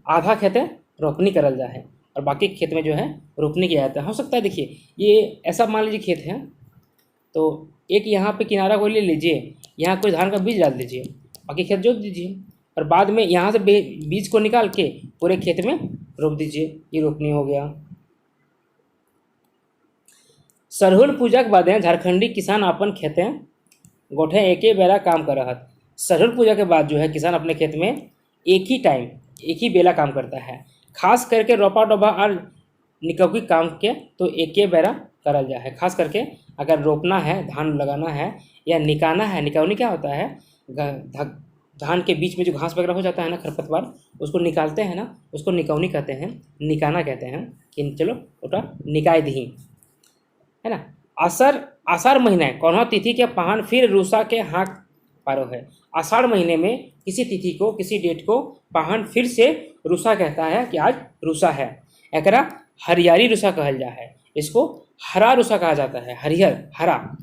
आधा खेतें रोपनी करल जा है और बाकी खेत में जो है रोपनी किया जाता है। हो सकता है देखिए ये ऐसा मान लीजिए खेत है, तो एक यहाँ पे किनारा को ले लीजिए, यहाँ कोई धान का बीज डाल दीजिए, बाकी खेत जोत दीजिए और बाद में यहाँ से बीज को निकाल के पूरे खेत में रोप दीजिए। ये रोपनी हो गया। सरहुल पूजा के बाद झारखंडी किसान अपन खेतें गोठे एक ही बेला काम कर रहा। सरहुल पूजा के बाद जो है किसान अपने खेत में एक ही टाइम एक ही बेला काम करता है। खास करके रोपा डोबा और निकौकी काम के तो एक ही बेरा करल जा है। खास करके अगर रोपना है, धान लगाना है या निकालना है, निकौनी क्या होता है, धान के बीच में जो घास वगैरह हो जाता है ना, खरपतवार, उसको निकालते हैं ना, उसको निकौनी कहते हैं, निकाना कहते हैं कि चलो ओटा निकाय दी है ना। आषाढ़ महीने कौन तिथि के पहान फिर रूसा के हाँक पारो है। आषाढ़ महीने में किसी तिथि को, किसी डेट को पहान फिर से रूसा कहता है कि आज रूसा है। एकरा हरियारी रूसा कहल जा है। इसको हरा रूसा कहा जाता है, हरिहर हरा।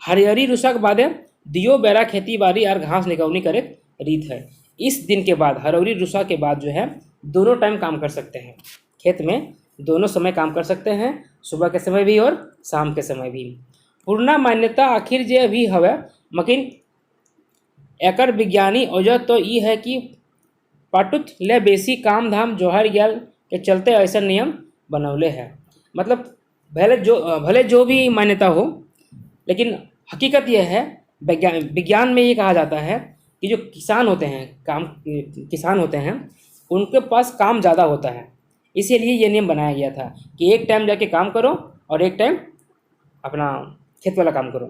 हरियारी रूसा के बाद दियो बेरा खेती बाड़ी और घास निकौनी करे रीत है। इस दिन के बाद हरौरी रूसा के बाद जो है दोनों टाइम काम कर सकते हैं, खेत में दोनों समय काम कर सकते हैं, सुबह के समय भी और शाम के समय भी। पूर्णा मान्यता आखिर जे भी हवे, मकिन एकर विज्ञानी वजह तो ये है कि पाटुत ले बेसी काम धाम जोहर गैल के चलते ऐसा नियम बनौले है। मतलब भले जो भी मान्यता हो, लेकिन हकीकत यह है, विज्ञान में ये कहा जाता है कि जो किसान होते हैं उनके पास काम ज़्यादा होता है, इसीलिए ये नियम बनाया गया था कि एक टाइम जाके काम करो और एक टाइम अपना खेत वाला काम करो।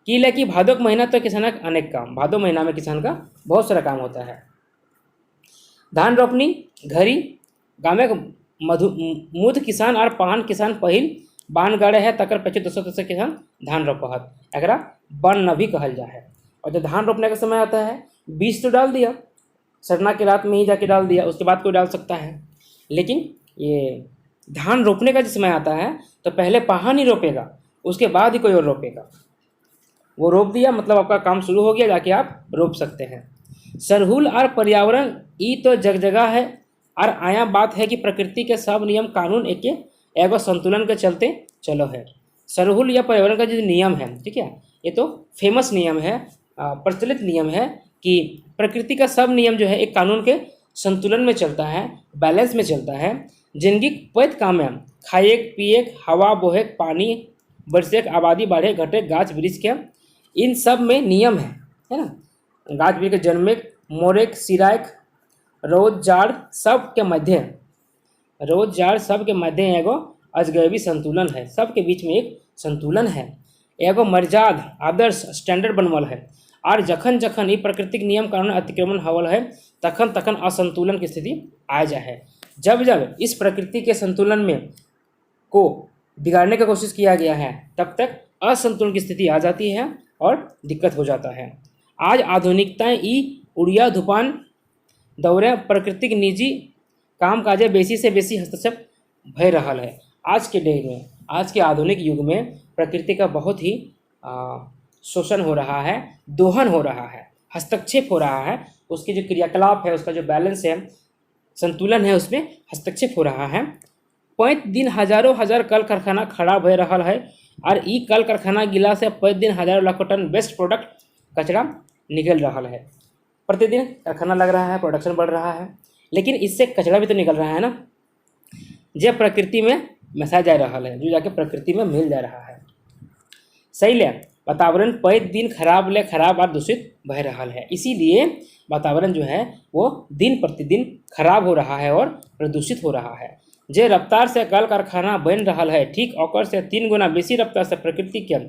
कि भादो का महीना तो किसान का अनेक काम, भादो महीना में किसान का बहुत सारा काम होता है। धान रोपनी घरी गामे मुद किसान और पान किसान पहिल बान गाड़े है, तकर पीछे दोसर किसान धान रोपहत, एकरा बन नभी कहल जा है। और जब धान रोपने का समय आता है, बीज तो डाल दिया, सरना की रात में ही जाके डाल दिया, उसके बाद कोई डाल सकता है। लेकिन ये धान रोपने का जो समय आता है तो पहले पाहन ही रोपेगा, उसके बाद ही कोई और रोपेगा। वो रोप दिया मतलब आपका काम शुरू हो गया, जाके आप रोप सकते हैं। सरहुल और पर्यावरण ई तो जग जगह है, और आया बात है कि प्रकृति के सब नियम कानून एगो संतुलन के चलते चलो है। सरहुल या पर्यावरण का जो नियम है, ठीक है, ये तो फेमस नियम है, प्रचलित नियम है कि प्रकृति का सब नियम जो है एक कानून के संतुलन में चलता है, बैलेंस में चलता है। जिंदगी पैत काम है, खाए पिए, हवा बोहे, पानी बरसे, आबादी बढ़े घटे, गाछ वृक्ष के, इन सब में नियम है ना। गाछ वृक्ष के जन्मे, मोरे सिराय, रोज जाड़ सब के मध्य एगो अजगैबी संतुलन है। सबके बीच में एक संतुलन है, एगो मर्याद आदर्श स्टैंडर्ड बनवल है। और जखन जखन ये प्राकृतिक नियम कानून अतिक्रमण हवल है, तखन तखन असंतुलन की स्थिति आ जाए है। जब जब इस प्रकृति के संतुलन में को बिगाड़ने का कोशिश किया गया है, तब तक असंतुलन की स्थिति आ जाती है और दिक्कत हो जाता है। आज आधुनिकताएं ई उड़िया धूपान दौरे प्राकृतिक निजी काम काजे बेसी से बेसी हस्तक्षेप भय रहा है। आज के डेट में, आज के आधुनिक युग में प्रकृति का बहुत ही शोषण हो रहा है, दोहन हो रहा है, हस्तक्षेप हो रहा है। उसके जो क्रियाकलाप है, उसका जो बैलेंस है, संतुलन है, उसमें हस्तक्षेप हो रहा है। 5 दिन हजारों हजार कल कारखाना खड़ा भय रहा है, और ई कल कारखाना गिला से 5 दिन हजारों लाखों टन वेस्ट प्रोडक्ट कचरा निकल रहा है। प्रतिदिन कारखाना लग रहा है, प्रोडक्शन बढ़ रहा है, लेकिन इससे कचरा भी तो निकल रहा है ना, जो प्रकृति में मिसा जा रहा है, जो जाके प्रकृति में मिल जा रहा है। सही ले, वातावरण 5 दिन खराब और दूषित बह रहा है। इसीलिए वातावरण जो है वो दिन प्रतिदिन खराब हो रहा है और प्रदूषित हो रहा है। जे रफ्तार से कल कारखाना बन रहा है, ठीक ओकर से 3 गुना बेसी रफ्तार से प्रकृति के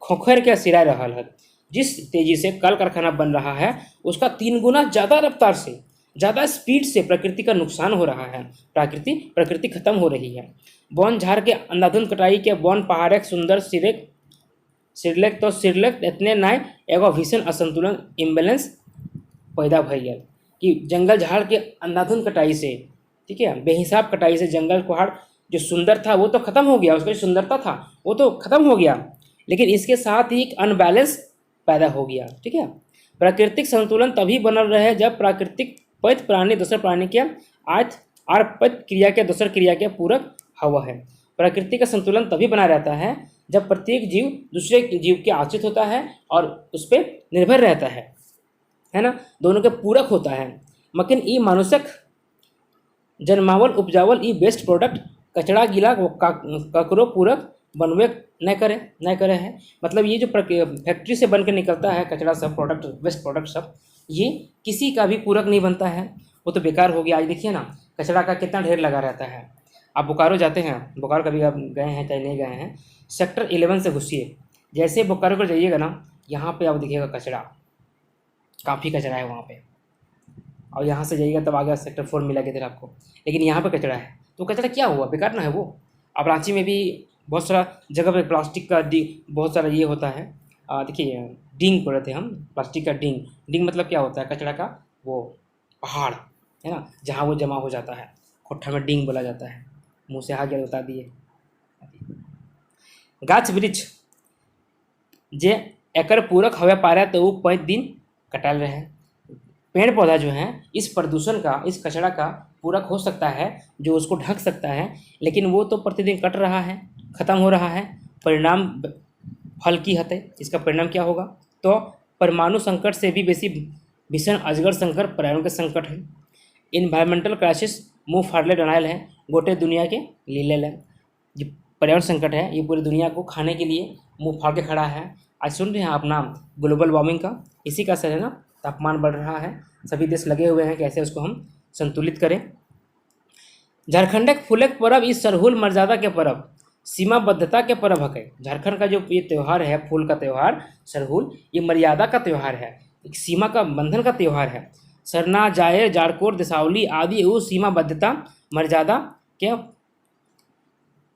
खोखर के सिराय रहा है। जिस तेजी से कल कारखाना बन रहा है उसका 3 गुना ज़्यादा रफ्तार से, ज़्यादा स्पीड से प्रकृति का नुकसान हो रहा है। प्रकृति खत्म हो रही है। वन झाड़ के अंधाधुंध कटाई के वन पहाड़क सुंदर सिरलेख इतने नए एगो भीषण असंतुलन इम्बेलेंस पैदा भई है कि जंगल झाड़ के अंधाधुंध कटाई से, ठीक है, बेहिसाब कटाई से जंगल पहाड़ जो सुंदर था वो तो खत्म हो गया, उसका जो सुंदरता था वो तो खत्म हो गया, लेकिन इसके साथ ही एक अनबैलेंस पैदा हो गया। ठीक है, प्राकृतिक संतुलन तभी बनल रहे जब प्राकृतिक पैत प्राणी दूसरे प्राणी के आयत और पैत क्रिया के दूसर क्रिया के पूरक हवा है। प्रकृति का संतुलन तभी बना रहता है जब प्रत्येक जीव दूसरे जीव के आश्रित होता है और उस पर निर्भर रहता है ना, दोनों के पूरक होता है। मकिन ई मानुषक जन्मावल उपजावल ई बेस्ट प्रोडक्ट कचड़ा गीला ककरो पूरक बनवे न करे है। मतलब ये जो फैक्ट्री से बन के निकलता है कचड़ा सब, प्रोडक्ट, वेस्ट प्रोडक्ट सब, ये किसी का भी पूरक नहीं बनता है, वो तो बेकार हो गया। आज देखिए ना कचरा का कितना ढेर लगा रहता है। आप बोकारो जाते हैं, बोकारो कभी आप गए हैं चाहे नहीं गए हैं, सेक्टर 11 से घुसिए, जैसे बोकारो पर जाइएगा ना, यहाँ पे आप देखिएगा कचरा, काफ़ी कचरा है वहाँ पे, और यहाँ से जाइएगा तब आगे सेक्टर 4 मिला इधर आपको, लेकिन यहाँ पे कचरा है। तो कचरा क्या हुआ, बेकार ना है वो। अब रांची में भी बहुत सारा जगह पे प्लास्टिक का बहुत सारा ये होता है। देखिए डिंग पढ़े थे हम, प्लास्टिक का डिंग मतलब क्या होता है, कचरा का वो पहाड़ है ना, जहाँ वो जमा हो जाता है, खोट्ठा में डिंग बोला जाता है। मुँह से आ गया बता दिए। गाछ वृक्ष जे एकर पूरक हवे पारे तो वो 5 दिन कटाल रहे। पेड़ पौधा जो है इस प्रदूषण का, इस कचरा का पूरक हो सकता है, जो उसको ढक सकता है, लेकिन वो तो प्रतिदिन कट रहा है, ख़त्म हो रहा है। परिणाम फल की हते, इसका परिणाम क्या होगा, तो परमाणु संकट से भी बेसी भीषण अजगर संकट पर्यावरण के संकट है। इन्वायरमेंटल क्राइसिस मुँह फाड़ले डनायल है, गोटे दुनिया के लीले है। जो पर्यावरण संकट है ये पूरी दुनिया को खाने के लिए मुँह फाड़ के खड़ा है। आज सुन रहे हैं आप नाम ग्लोबल वार्मिंग का, इसी का असर है ना, तापमान बढ़ रहा है, सभी देश लगे हुए हैं कैसे उसको हम संतुलित करें। झारखंडक फूलक पर्व इस सरहुल मर्यादा के पर्व, सीमाबद्धता के पर्व है। झारखंड का जो ये त्यौहार है, फूल का त्यौहार सरहुल, ये मर्यादा का त्यौहार है, एक सीमा का बंधन का त्यौहार है। सरना, जायर, जाड़कोर, दिसावली आदि वो सीमाबद्धता मर्यादा के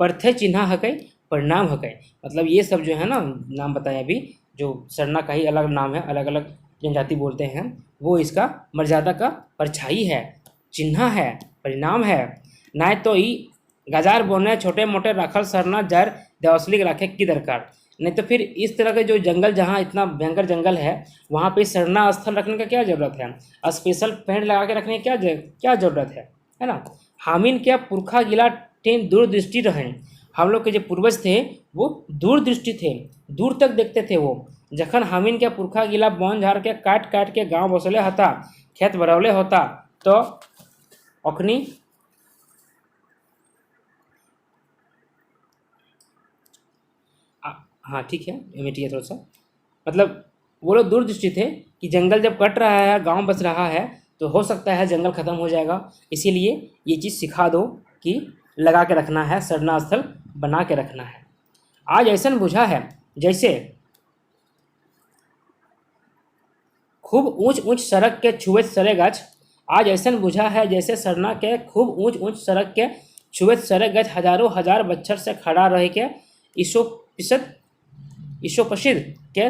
परथे चिन्ह हकै, परिणाम हकै। मतलब ये सब जो है ना नाम बताए अभी, जो सरना का ही अलग नाम है, अलग अलग जनजाति बोलते हैं, वो इसका मर्यादा का परछाई है, चिन्ह है, परिणाम है। ना तो ई गजार बोने छोटे मोटे रखल सरना जर देवसली रखे की दरकार, नहीं तो फिर इस तरह के जो जंगल, जहाँ इतना भयंकर जंगल है, वहाँ पे सरना स्थल रखने का क्या ज़रूरत है, स्पेशल पेड़ लगा के रखने की क्या ज़रूरत है ना। हामिन क्या पुरखा गिला टेन दूरदृष्टि रहे, हम लोग के जो पूर्वज थे वो दूरदृष्टि थे, दूर तक देखते थे वो। जखन हामिन के पुरखा गिला बन झाड़ के काट के गांव बसले होता, खेत भरवले होता, तो अखनी हाँ ठीक है, मिटिए थोड़ा सा। मतलब वो लोग दूरदृष्टि थे कि जंगल जब कट रहा है, गांव बस रहा है, तो हो सकता है जंगल ख़त्म हो जाएगा, इसीलिए ये चीज़ सिखा दो कि लगा के रखना है, सरना स्थल बना के रखना है। आज ऐसा बुझा है जैसे खूब ऊंच सड़क के छुए सरे गाछ, आज ऐसा बुझा है जैसे सरना के खूब ऊंच सड़क के छुए सरे गाछ हजारों हजार बच्चर से खड़ा रह के ईशोपसिद्ध के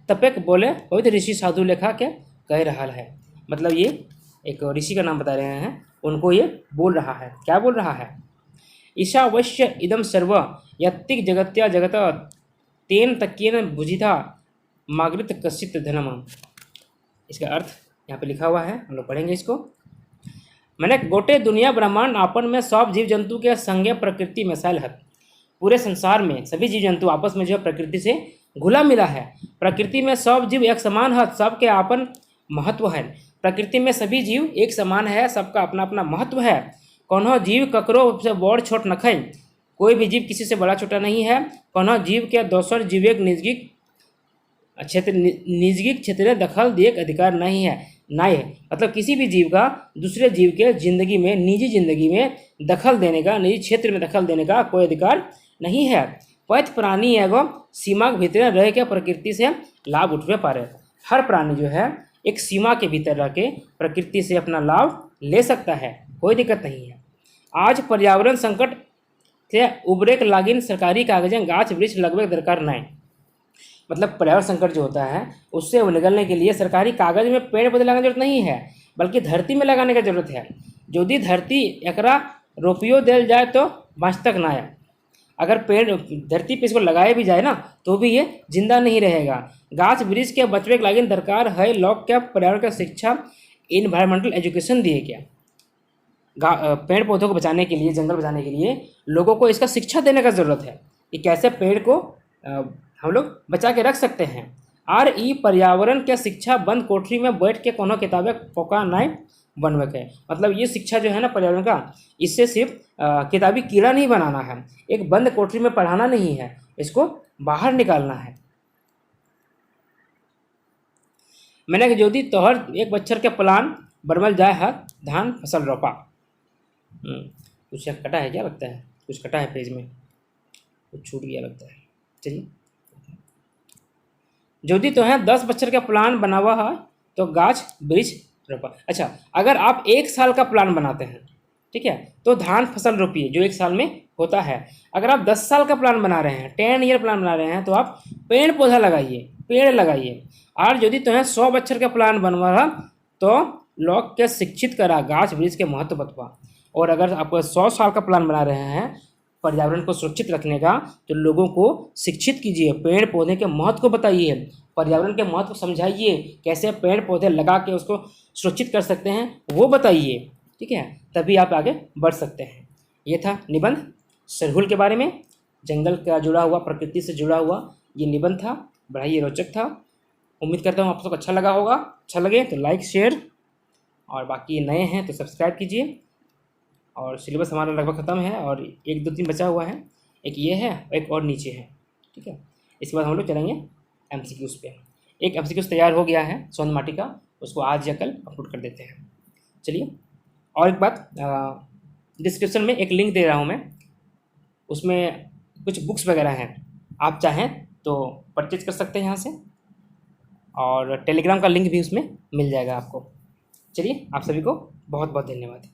तपेक बोले पवित्र ऋषि साधु लेखा के कह रहा है। मतलब ये एक ऋषि का नाम बता रहे हैं, उनको ये बोल रहा है, क्या बोल रहा है, ईशावश्य इदम सर्व यत्तिक जगत्या जगत तेन तक्येन भुजिता मागृत कश्चित धनम। इसका अर्थ यहाँ पे लिखा हुआ है, हम लोग पढ़ेंगे इसको। मैंने गोटे दुनिया ब्रह्मांड आपन में सब जीव जंतु के संगे प्रकृति मिसाइल है। पूरे संसार में सभी जीव जंतु आपस में जो है प्रकृति से घुला मिला है। प्रकृति में सब जीव एक समान है, सबके आपन महत्व है। प्रकृति में सभी जीव एक समान है, सबका अपना अपना महत्व है। कोनो जीव ककरो से बड़ छोट न खाई, कोई भी जीव किसी से बड़ा छोटा नहीं है। कोनो जीव के दोसर जीविक निजगिक क्षेत्र दखल देख अधिकार नहीं है। मतलब किसी भी जीव का दूसरे जीव के जिंदगी में, निजी जिंदगी में दखल देने का, निजी क्षेत्र में दखल देने का कोई अधिकार नहीं है। पथ प्राणी एगो सीमा के भीतर रह के प्रकृति से लाभ उठवे पारे। हर प्राणी जो है एक सीमा के भीतर रह के प्रकृति से अपना लाभ ले सकता है, कोई दिक्कत नहीं है। आज पर्यावरण संकट से उबरे के लागिन सरकारी कागजें गाछ वृक्ष लगभग दरकार नहीं। मतलब पर्यावरण संकट जो होता है उससे निकलने के लिए सरकारी कागज में पेड़ पौधे लगाने की जरूरत नहीं है, बल्कि धरती में लगाने की जरूरत है। यदि धरती एकरा रोपियो दिल जाए तो बाँच तक ना आए। अगर पेड़ धरती पे इसको लगाया भी जाए ना तो भी ये जिंदा नहीं रहेगा। गाछ वृक्ष के बचवे के लागिन दरकार है लोग क्या पर्यावरण का शिक्षा, इन्वायरमेंटल एजुकेशन दिए क्या। पेड़ पौधों को बचाने के लिए, जंगल बचाने के लिए लोगों को इसका शिक्षा देने का ज़रूरत है कि कैसे पेड़ को हम लोग बचा के रख सकते हैं। और ई पर्यावरण के शिक्षा बंद कोठरी में बैठ के कोनो किताबें पोका नहीं बनवे के। मतलब ये शिक्षा जो है ना पर्यावरण का, इससे सिर्फ किताबी कीड़ा नहीं बनाना है, एक बंद कोठरी में पढ़ाना नहीं है, इसको बाहर निकालना है। मैंने यदि तोहर एक बच्चर के प्लान बनवल जाए है धान फसल रोपा। कुछ कटा है क्या लगता है, कुछ कटा है पेज में, कुछ छूट गया लगता है। चलिए, यदि तो है 10 बच्चर का प्लान बना हुआ है तो गाछ वृक्ष रोपा। अच्छा, अगर आप 1 साल का प्लान बनाते हैं, ठीक है, तो धान फसल रोपिए जो 1 साल में होता है। अगर आप 10 साल का प्लान बना रहे हैं, 10 ईयर प्लान बना रहे हैं, तो आप पेड़ पौधा लगाइए, पेड़ लगाइए। और यदि तो है 100 बच्चर का प्लान बनवा रहा तो लोग के शिक्षित करा गाछ वृक्ष के महत्व बतवा। और अगर आप 100 साल का प्लान बना रहे हैं पर्यावरण को सुरक्षित रखने का, तो लोगों को शिक्षित कीजिए, पेड़ पौधे के महत्व को बताइए, पर्यावरण के महत्व समझाइए, कैसे पेड़ पौधे लगा के उसको सुरक्षित कर सकते हैं वो बताइए, ठीक है, तभी आप आगे बढ़ सकते हैं। ये था निबंध सरहुल के बारे में, जंगल का जुड़ा हुआ, प्रकृति से जुड़ा हुआ ये निबंध था। बड़ा ही रोचक था। उम्मीद करता हूँ आप सबको अच्छा लगा होगा। अच्छा लगे तो लाइक शेयर, और बाकी नए हैं तो सब्सक्राइब कीजिए। और सिलेबस हमारा लगभग ख़त्म है और 1 2 3 बचा हुआ है, एक ये है, एक और नीचे है, ठीक है। इसके बाद हम लोग चलेंगे MCQs पे। एक MCQs तैयार हो गया है सोन माटी का, उसको आज या कल अपलोड कर देते हैं। चलिए, और एक बात, डिस्क्रिप्शन में एक लिंक दे रहा हूँ मैं, उसमें कुछ बुक्स वगैरह हैं, आप चाहें तो परचेज कर सकते हैं यहाँ से, और टेलीग्राम का लिंक भी उसमें मिल जाएगा आपको। चलिए, आप सभी को बहुत बहुत धन्यवाद।